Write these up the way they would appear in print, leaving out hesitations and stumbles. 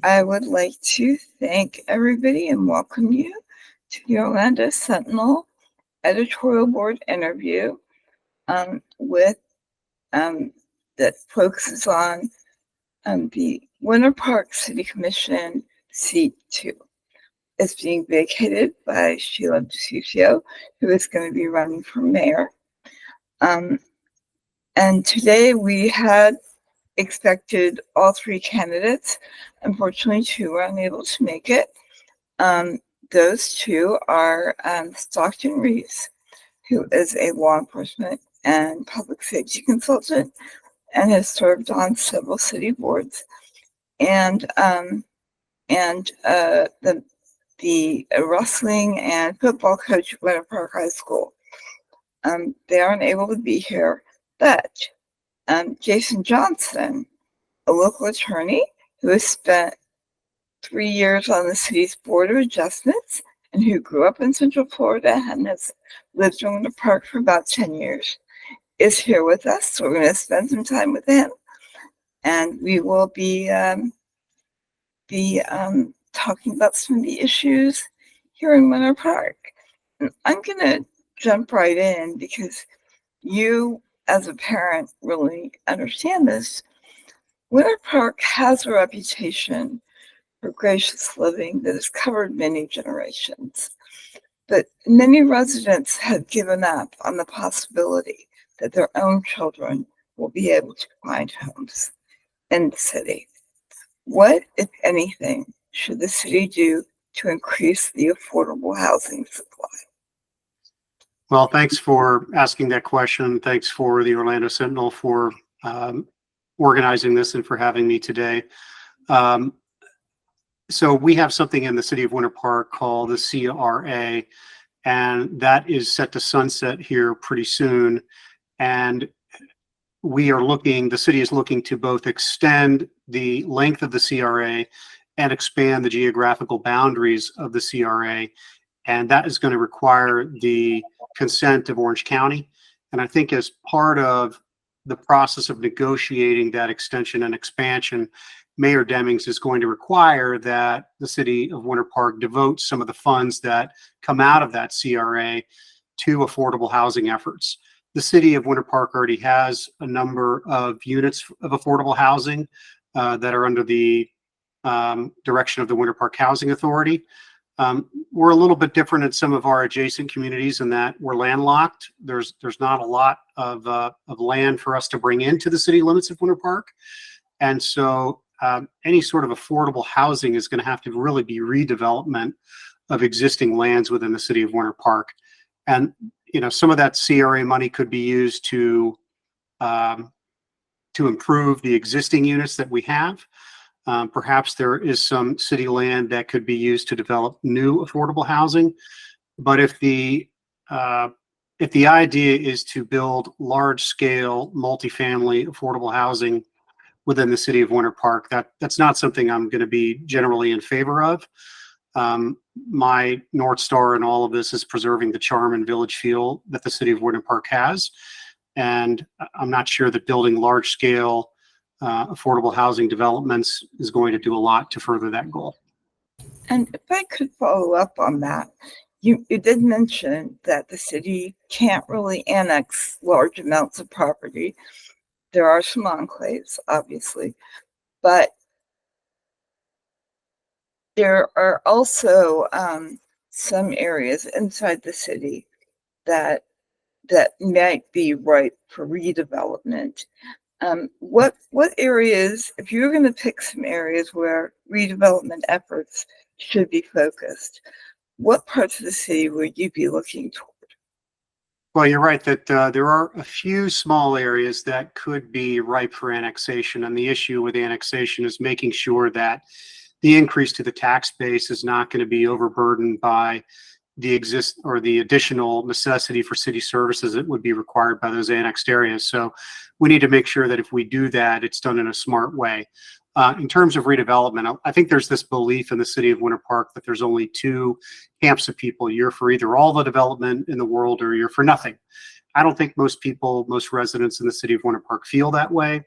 I would like to thank everybody and welcome you to the Orlando Sentinel editorial board interview with that focuses on the Winter Park City Commission seat 2. It's being vacated by Sheila DeCiccio, who is going to be running for mayor. And today we had expected all 3 candidates. Unfortunately, 2 were unable to make it. Those 2 are Stockton Reese, who is a law enforcement and public safety consultant and has served on several city boards, and the wrestling and football coach at Winter Park High School. They aren't able to be here, but Jason Johnson, a local attorney who has spent 3 years on the city's Board of Adjustments and who grew up in Central Florida and has lived in Winter Park for about 10 years, is here with us. So we're going to spend some time with him, and we will be talking about some of the issues here in Winter Park. And I'm going to jump right in because you, as a parent, really understand this. Winter Park has a reputation for gracious living that has covered many generations, but many residents have given up on the possibility that their own children will be able to find homes in the city. What, if anything, should the city do to increase the affordable housing supply? Well, thanks for asking that question. Thanks for the Orlando Sentinel for organizing this and for having me today. So we have something in the city of Winter Park called the CRA, and that is set to sunset here pretty soon. And the city is looking to both extend the length of the CRA and expand the geographical boundaries of the CRA. And that is going to require the consent of Orange County. And I think as part of the process of negotiating that extension and expansion, Mayor Demings is going to require that the city of Winter Park devote some of the funds that come out of that CRA to affordable housing efforts. The city of Winter Park already has a number of units of affordable housing that are under the direction of the Winter Park Housing Authority. We're a little bit different in some of our adjacent communities in that we're landlocked. There's not a lot of land for us to bring into the city limits of Winter Park. And so any sort of affordable housing is going to have to really be redevelopment of existing lands within the city of Winter Park. And some of that CRA money could be used to improve the existing units that we have. Perhaps there is some city land that could be used to develop new affordable housing. But if the idea is to build large-scale, multifamily affordable housing within the city of Winter Park, that's not something I'm going to be generally in favor of. My North Star in all of this is preserving the charm and village feel that the city of Winter Park has. And I'm not sure that building large-scale affordable housing developments is going to do a lot to further that goal. And if I could follow up on that, you did mention that the city can't really annex large amounts of property. There are some enclaves, obviously, but there are also some areas inside the city that might be ripe for redevelopment. What areas, if you were going to pick some areas where redevelopment efforts should be focused, what parts of the city would you be looking toward? Well, you're right that there are a few small areas that could be ripe for annexation. And the issue with annexation is making sure that the increase to the tax base is not going to be overburdened by the additional necessity for city services that would be required by those annexed areas. So we need to make sure that if we do that, it's done in a smart way. In terms of redevelopment, I think there's this belief in the city of Winter Park that there's only 2 camps of people. You're for either all the development in the world or you're for nothing. I don't think most residents in the city of Winter Park feel that way.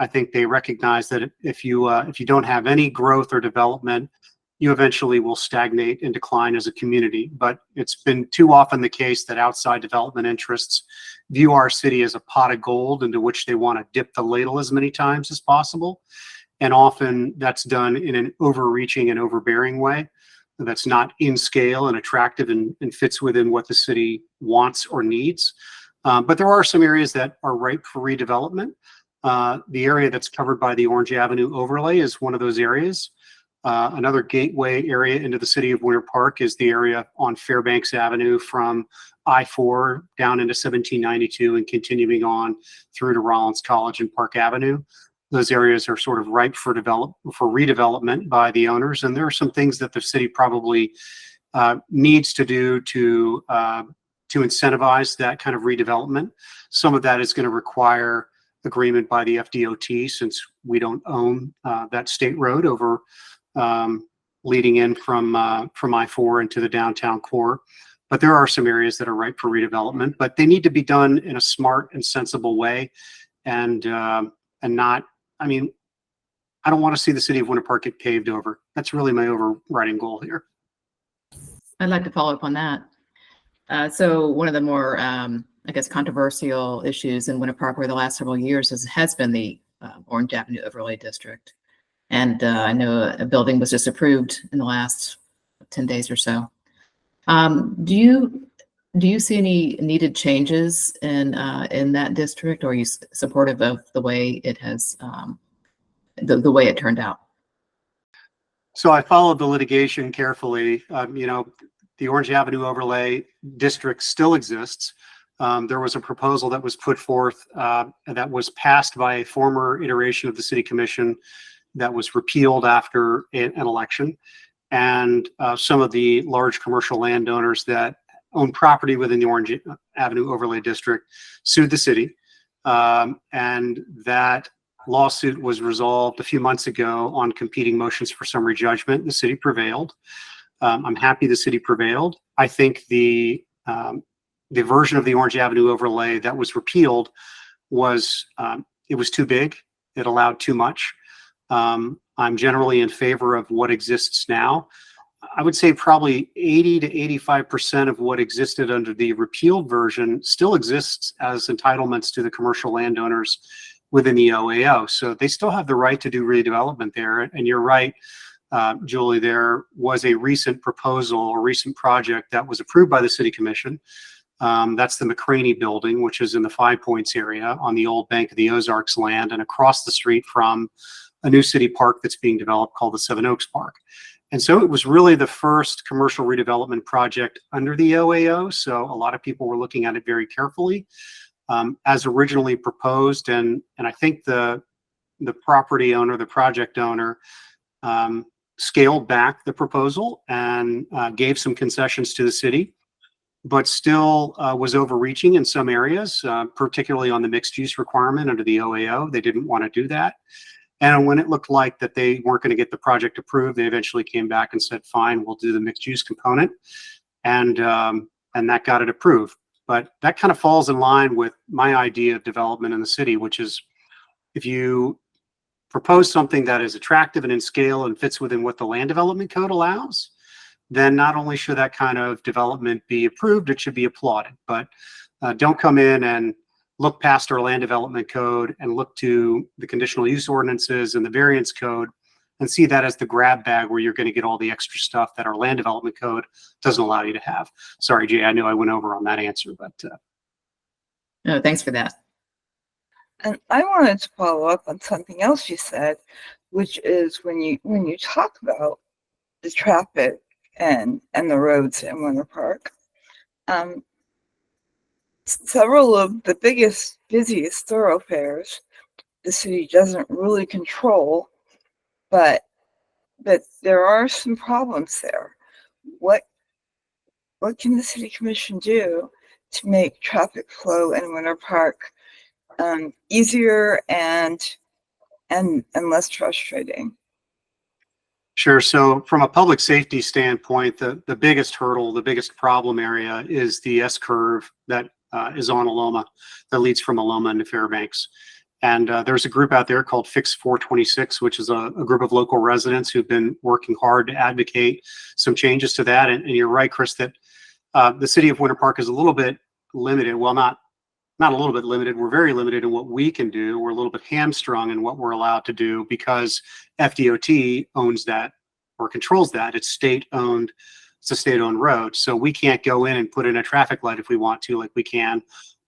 I think they recognize that if you don't have any growth or development, you eventually will stagnate and decline as a community. But it's been too often the case that outside development interests view our city as a pot of gold into which they want to dip the ladle as many times as possible. And often that's done in an overreaching and overbearing way that's not in scale and attractive and fits within what the city wants or needs. But there are some areas that are ripe for redevelopment. The area that's covered by the Orange Avenue overlay is one of those areas. Another gateway area into the city of Winter Park is the area on Fairbanks Avenue from I-4 down into 1792 and continuing on through to Rollins College and Park Avenue. Those areas are sort of ripe for redevelopment by the owners, and there are some things that the city probably needs to do to incentivize that kind of redevelopment. Some of that is going to require agreement by the FDOT, since we don't own that state road over leading in from I-4 into the downtown core. But there are some areas that are ripe for redevelopment, but they need to be done in a smart and sensible way, and not. I mean, I don't want to see the city of Winter Park get paved over. That's really my overriding goal here. I'd like to follow up on that. So one of the more, I guess, controversial issues in Winter Park over the last several years has been the Orange Avenue Overlay District. And I know a building was just approved in the last 10 days or so. Do you see any needed changes in that district, or are you supportive of the way it has, the way it turned out? So I followed the litigation carefully. The Orange Avenue Overlay District still exists. There was a proposal that was put forth that was passed by a former iteration of the City Commission that was repealed after an election. And some of the large commercial landowners that own property within the Orange Avenue Overlay District sued the city. And that lawsuit was resolved a few months ago on competing motions for summary judgment. The city prevailed. I'm happy the city prevailed. I think the version of the Orange Avenue Overlay that was repealed was it was too big. It allowed too much. I'm generally in favor of what exists now. I would say probably 80 to 85% of what existed under the repealed version still exists as entitlements to the commercial landowners within the OAO. So they still have the right to do redevelopment there. And you're right, Julie, there was a recent proposal, a recent project that was approved by the City Commission. That's the McCraney building, which is in the Five Points area on the old Bank of the Ozarks land and across the street from a new city park that's being developed called the Seven Oaks Park. And so it was really the first commercial redevelopment project under the OAO. So a lot of people were looking at it very carefully as originally proposed. And I think the property owner, the project owner, scaled back the proposal and gave some concessions to the city, but still was overreaching in some areas, particularly on the mixed use requirement under the OAO. They didn't want to do that. And when it looked like that they weren't going to get the project approved, they eventually came back and said, fine, we'll do the mixed use component. And that got it approved. But that kind of falls in line with my idea of development in the city, which is if you propose something that is attractive and in scale and fits within what the land development code allows, then not only should that kind of development be approved, it should be applauded. But don't come in and look past our land development code and look to the conditional use ordinances and the variance code and see that as the grab bag where you're going to get all the extra stuff that our land development code doesn't allow you to have. Sorry, Jay, I know I went over on that answer, but. No, thanks for that. And I wanted to follow up on something else you said, which is when you talk about the traffic and the roads in Winter Park, several of the biggest, busiest thoroughfares the city doesn't really control, but there are some problems there. What can the City Commission do to make traffic flow in Winter Park easier and less frustrating? Sure. So from a public safety standpoint, the biggest hurdle, the biggest problem area is the S curve that is on Aloma, that leads from Aloma into Fairbanks. And there's a group out there called Fix 426, which is a group of local residents who've been working hard to advocate some changes to that. And you're right, Chris, that the city of Winter Park is a little bit limited. Well, not a little bit limited. We're very limited in what we can do. We're a little bit hamstrung in what we're allowed to do because FDOT owns that or controls that. It's state-owned. It's a state-owned road. So we can't go in and put in a traffic light if we want to, like we can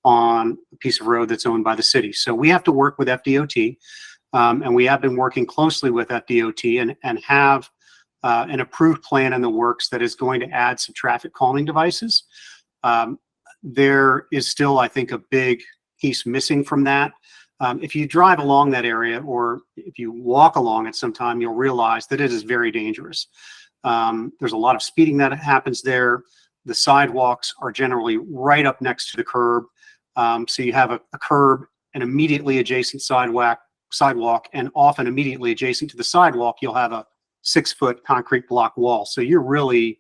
on a piece of road that's owned by the city. So we have to work with FDOT. And we have been working closely with FDOT and have an approved plan in the works that is going to add some traffic calming devices. There is still, I think, a big piece missing from that. If you drive along that area or if you walk along it sometime, you'll realize that it is very dangerous. There's a lot of speeding that happens there. The sidewalks are generally right up next to the curb. So you have a curb, an immediately adjacent sidewalk, and often immediately adjacent to the sidewalk, you'll have a 6-foot concrete block wall. So you're really,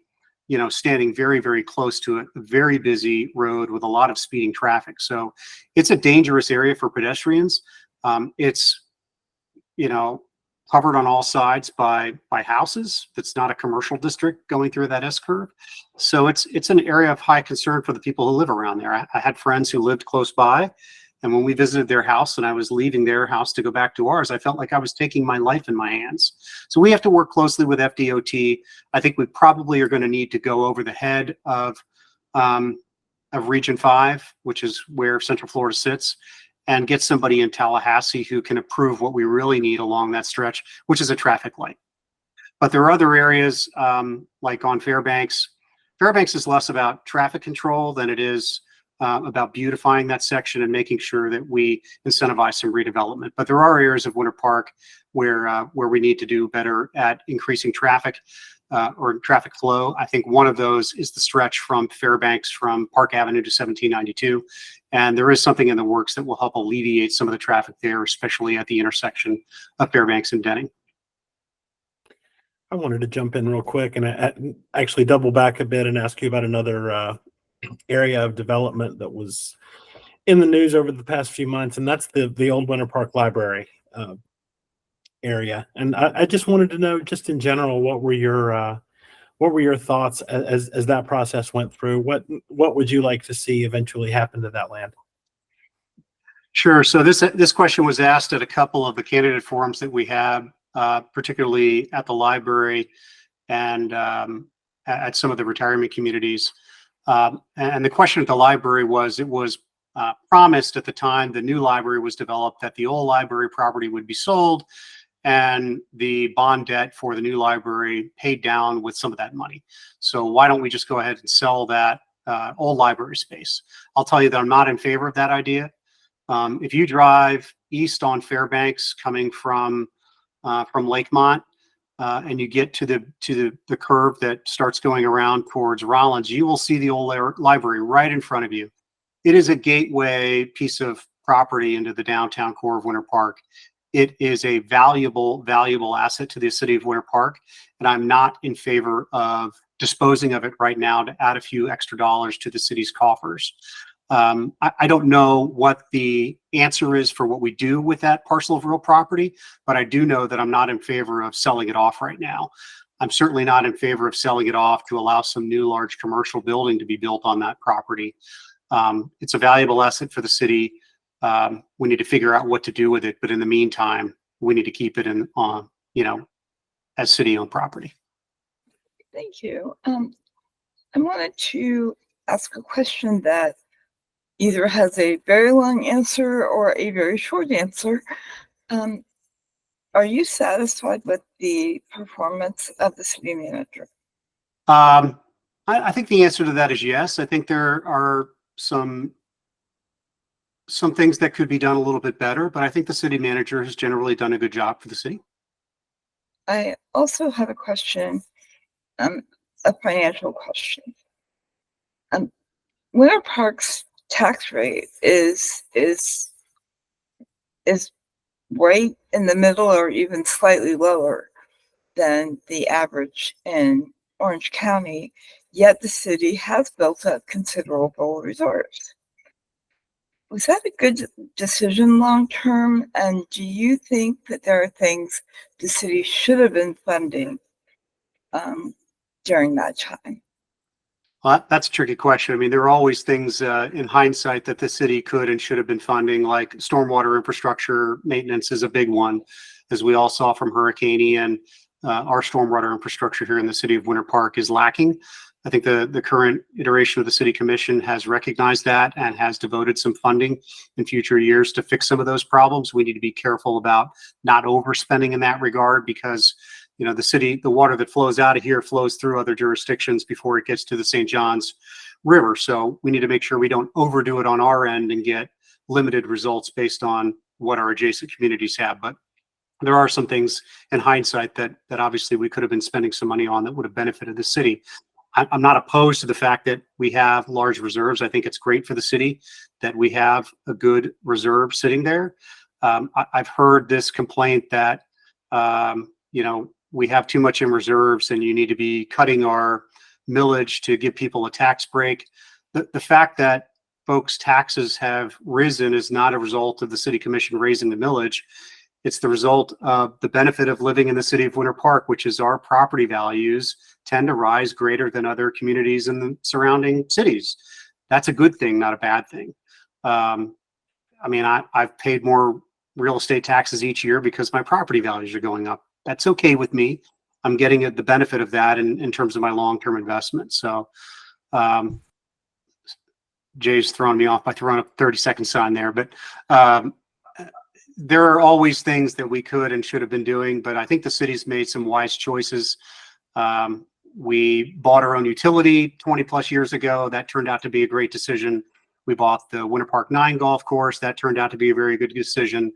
standing very, very close to a very busy road with a lot of speeding traffic. So it's a dangerous area for pedestrians. It's, covered on all sides by houses. That's not a commercial district going through that S curve. So it's an area of high concern for the people who live around there. I had friends who lived close by, and when we visited their house and I was leaving their house to go back to ours, I felt like I was taking my life in my hands. So we have to work closely with FDOT. I think we probably are going to need to go over the head of Region 5, which is where Central Florida sits, and get somebody in Tallahassee who can approve what we really need along that stretch, which is a traffic light. But there are other areas like on Fairbanks. Fairbanks is less about traffic control than it is about beautifying that section and making sure that we incentivize some redevelopment. But there are areas of Winter Park where we need to do better at increasing traffic or traffic flow. I think one of those is the stretch from Fairbanks from Park Avenue to 1792. And there is something in the works that will help alleviate some of the traffic there, especially at the intersection of Fairbanks and Denning. I wanted to jump in real quick and actually double back a bit and ask you about another area of development that was in the news over the past few months, and that's the old Winter Park Library area. And I just wanted to know, just in general, what were your thoughts as that process went through? What would you like to see eventually happen to that land? Sure. So this question was asked at a couple of the candidate forums that we had, particularly at the library and at some of the retirement communities. And the question at the library was, it was promised at the time the new library was developed that the old library property would be sold and the bond debt for the new library paid down with some of that money. So why don't we just go ahead and sell that old library space? I'll tell you that I'm not in favor of that idea. If you drive east on Fairbanks coming from Lakemont, and you get to the curve that starts going around towards Rollins, you will see the old library right in front of you. It is a gateway piece of property into the downtown core of Winter Park. It is a valuable asset to the city of Winter Park, and I'm not in favor of disposing of it right now to add a few extra dollars to the city's coffers. I don't know what the answer is for what we do with that parcel of real property, but I do know that I'm not in favor of selling it off right now. I'm certainly not in favor of selling it off to allow some new large commercial building to be built on that property. It's a valuable asset for the city. We need to figure out what to do with it, but in the meantime, we need to keep it in as city-owned property. Thank you. I wanted to ask a question that either has a very long answer or a very short answer. Are you satisfied with the performance of the city manager? I think the answer to that is yes. I think there are some things that could be done a little bit better, but I think the city manager has generally done a good job for the city. I also have a question, a financial question. Winter Park's tax rate is right in the middle or even slightly lower than the average in Orange County, yet the city has built up considerable reserves. Was that a good decision long term? And do you think that there are things the city should have been funding um, during that time? Well, that's a tricky question. I mean, there are always things in hindsight that the city could and should have been funding, like stormwater infrastructure maintenance is a big one, as we all saw from Hurricane Ian. Our stormwater infrastructure here in the city of Winter Park is lacking. I think the current iteration of the city commission has recognized that and has devoted some funding in future years to fix some of those problems. We need to be careful about not overspending in that regard, because the water that flows out of here flows through other jurisdictions before it gets to the St. Johns River. So we need to make sure we don't overdo it on our end and get limited results based on what our adjacent communities have. But there are some things in hindsight that obviously we could have been spending some money on that would have benefited the city. I'm not opposed to the fact that we have large reserves. I think it's great for the city that we have a good reserve sitting there. I've heard this complaint that, we have too much in reserves and you need to be cutting our millage to give people a tax break. The fact that folks' taxes have risen is not a result of the city commission raising the millage. It's the result of the benefit of living in the city of Winter Park, which is our property values tend to rise greater than other communities in the surrounding cities. That's a good thing, not a bad thing. I've paid more real estate taxes each year because my property values are going up. That's okay with me. I'm getting the benefit of that in terms of my long-term investment. So Jay's throwing me off by throwing up 30-second sign there, but there are always things that we could and should have been doing, but I think the city's made some wise choices. We bought our own utility 20 plus years ago. That turned out to be a great decision. We bought the Winter Park 9 golf course. That turned out to be a very good decision.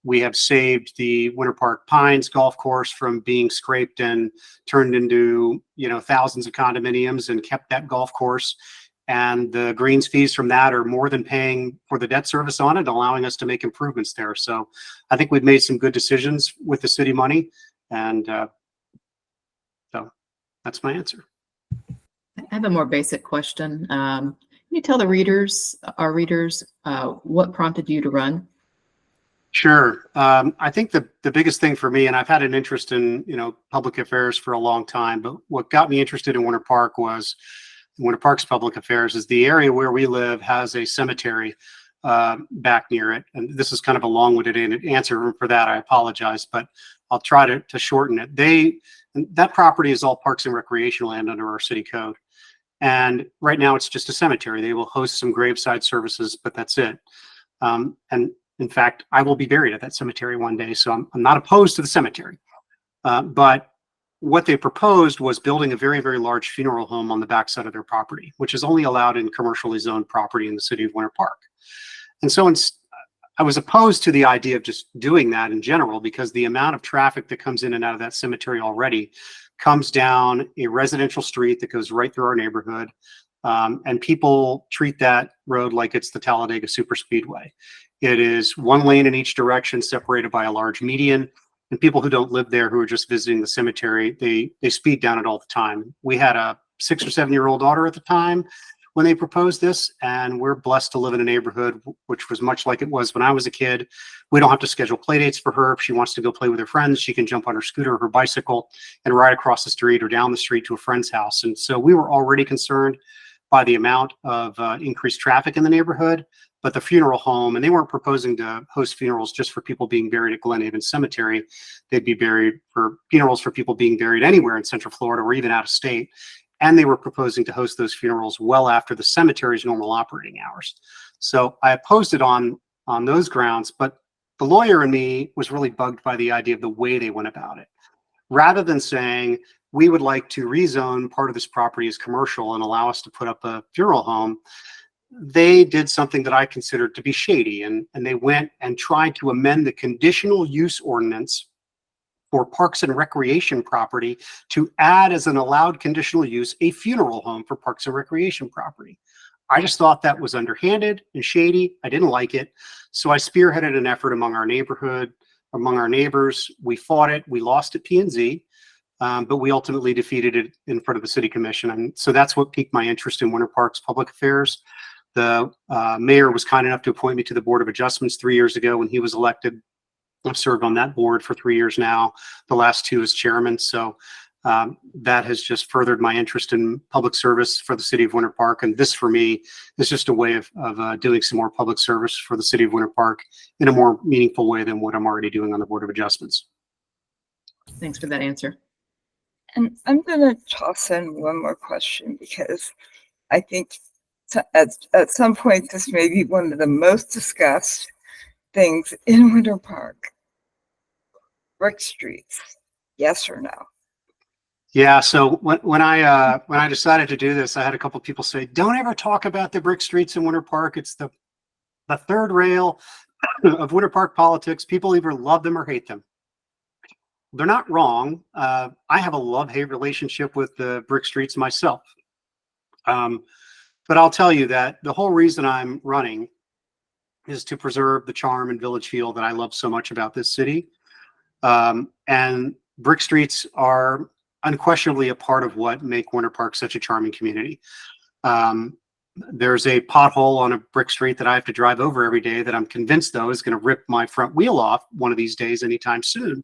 We have saved the Winter Park Pines golf course from being scraped and turned into, thousands of condominiums, and kept that golf course. And the greens fees from that are more than paying for the debt service on it, allowing us to make improvements there. So I think we've made some good decisions with the city money. And so that's my answer. I have a more basic question. Can you tell our readers, what prompted you to run? Sure. I think the biggest thing for me, and I've had an interest in, public affairs for a long time, but what got me interested in Winter Park was Winter Park's public affairs is the area where we live has a cemetery back near it. And this is kind of a long-winded answer for that. I apologize, but I'll try to shorten it. That property is all parks and recreation land under our city code. And right now it's just a cemetery. They will host some graveside services, but that's it. And in fact, I will be buried at that cemetery one day, so I'm not opposed to the cemetery. But what they proposed was building a very, very large funeral home on the backside of their property, which is only allowed in commercially zoned property in the city of Winter Park. And so I was opposed to the idea of just doing that in general, because the amount of traffic that comes in and out of that cemetery already comes down a residential street that goes right through our neighborhood. And people treat that road like it's the Talladega Superspeedway. It is one lane in each direction, separated by a large median. And people who don't live there, who are just visiting the cemetery, they speed down it all the time. We had a 6 or 7 year old daughter at the time when they proposed this, and we're blessed to live in a neighborhood which was much like it was when I was a kid. We don't have to schedule play dates for her. If she wants to go play with her friends, she can jump on her scooter or her bicycle and ride across the street or down the street to a friend's house. And so we were already concerned by the amount of increased traffic in the neighborhood. But the funeral home, and they weren't proposing to host funerals just for people being buried at Glen Haven Cemetery. They'd be buried for funerals for people being buried anywhere in Central Florida or even out of state. And they were proposing to host those funerals well after the cemetery's normal operating hours. So I opposed it on those grounds, but the lawyer in me was really bugged by the idea of the way they went about it. Rather than saying, we would like to rezone part of this property as commercial and allow us to put up a funeral home, they did something that I considered to be shady, and they went and tried to amend the conditional use ordinance for parks and recreation property to add as an allowed conditional use a funeral home for parks and recreation property. I just thought that was underhanded and shady. I didn't like it. So I spearheaded an effort among our neighborhood, among our neighbors. We fought it. We lost at P&Z, but we ultimately defeated it in front of the city commission. And so that's what piqued my interest in Winter Park's public affairs. The mayor was kind enough to appoint me to the Board of Adjustments 3 years ago when he was elected. I've served on that board for 3 years now, the last 2 as chairman. So that has just furthered my interest in public service for the city of Winter Park. And this, for me, is just a way of doing some more public service for the city of Winter Park in a more meaningful way than what I'm already doing on the Board of Adjustments. Thanks for that answer. And I'm going to toss in one more question because I think at some point this may be one of the most discussed things in Winter Park. Brick streets, yes or no? Yeah. So when I decided to do this, I had a couple of people say, "Don't ever talk about the brick streets in Winter Park. It's the third rail of Winter Park politics. People either love them or hate them." They're not wrong. I have a love-hate relationship with the brick streets myself. But I'll tell you that the whole reason I'm running is to preserve the charm and village feel that I love so much about this city. And brick streets are unquestionably a part of what make Winter Park such a charming community. There's a pothole on a brick street that I have to drive over every day that I'm convinced, though, is going to rip my front wheel off one of these days anytime soon.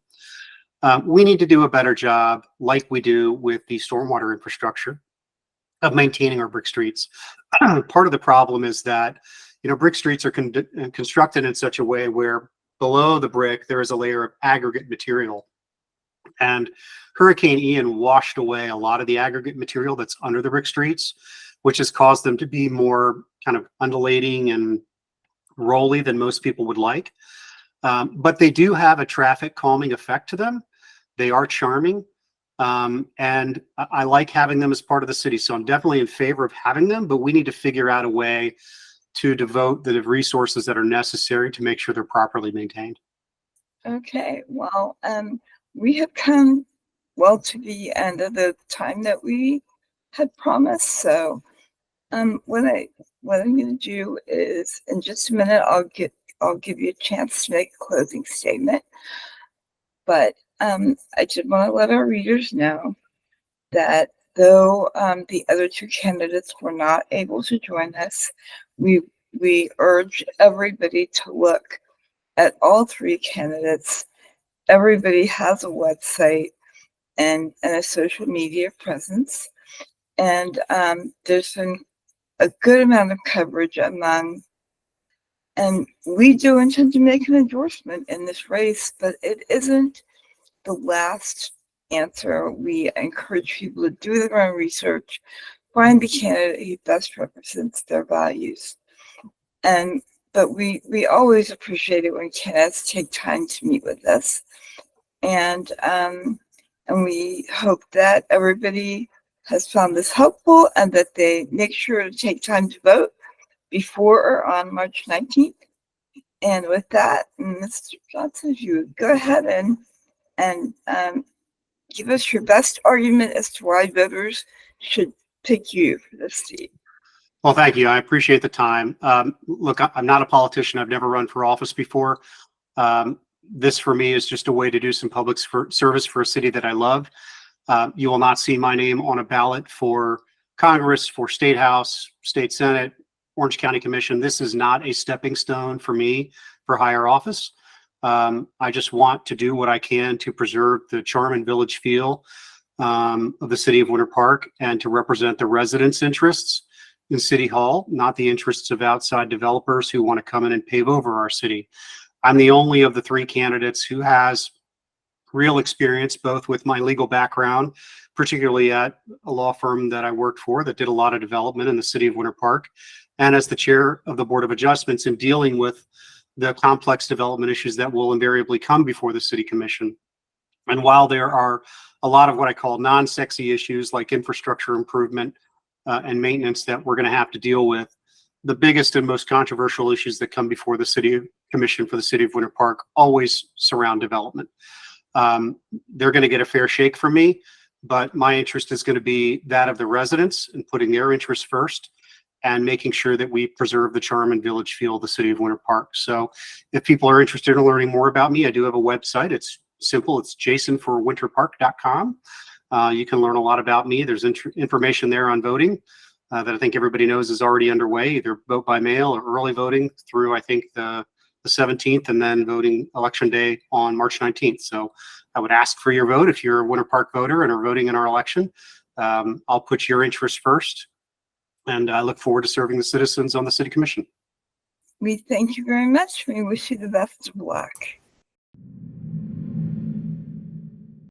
We need to do a better job, like we do with the stormwater infrastructure, of maintaining our brick streets. Part of the problem is that, brick streets are constructed in such a way where below the brick, there is a layer of aggregate material. And Hurricane Ian washed away a lot of the aggregate material that's under the brick streets, which has caused them to be more kind of undulating and rolly than most people would like. But they do have a traffic calming effect to them. They are charming. And I like having them as part of the city. So I'm definitely in favor of having them, but we need to figure out a way to devote the resources that are necessary to make sure they're properly maintained. Okay, well, we have come to the end of the time that we had promised. So what I'm going to do is, in just a minute, I'll give you a chance to make a closing statement. But I did want to let our readers know that though the other 2 candidates were not able to join us, we urge everybody to look at all 3 candidates. Everybody has a website and a social media presence. And there's been a good amount of coverage among, and we do intend to make an endorsement in this race, but it isn't the last answer. We encourage people to do their own research, find the candidate who best represents their values. But we always appreciate it when candidates take time to meet with us. And we hope that everybody has found this helpful and that they make sure to take time to vote before or on March 19th. And with that, Mr. Johnson, if you would go ahead and give us your best argument as to why voters should pick you for this seat. Well, thank you. I appreciate the time. Look, I'm not a politician. I've never run for office before. This for me is just a way to do some public service for a city that I love. You will not see my name on a ballot for Congress, for State House, State Senate, Orange County Commission. This is not a stepping stone for me for higher office. I just want to do what I can to preserve the charm and village feel of the city of Winter Park and to represent the residents' interests in City Hall, not the interests of outside developers who want to come in and pave over our city. I'm the only of the 3 candidates who has real experience, both with my legal background, particularly at a law firm that I worked for that did a lot of development in the city of Winter Park, and as the chair of the Board of Adjustments in dealing with the complex development issues that will invariably come before the City Commission. And while there are a lot of what I call non-sexy issues like infrastructure improvement and maintenance that we're going to have to deal with, the biggest and most controversial issues that come before the City Commission for the City of Winter Park always surround development. They're going to get a fair shake from me, but my interest is going to be that of the residents and putting their interests first and making sure that we preserve the charm and village feel of the city of Winter Park. So if people are interested in learning more about me, I do have a website. It's simple. It's jasonforwinterpark.com. You can learn a lot about me. There's information there on voting. that I think everybody knows is already underway, either vote by mail or early voting through, I think, the 17th, and then voting election day on March 19th. So I would ask for your vote if you're a Winter Park voter and are voting in our election. I'll put your interests first, and I look forward to serving the citizens on the city commission. We thank you very much. We wish you the best of luck.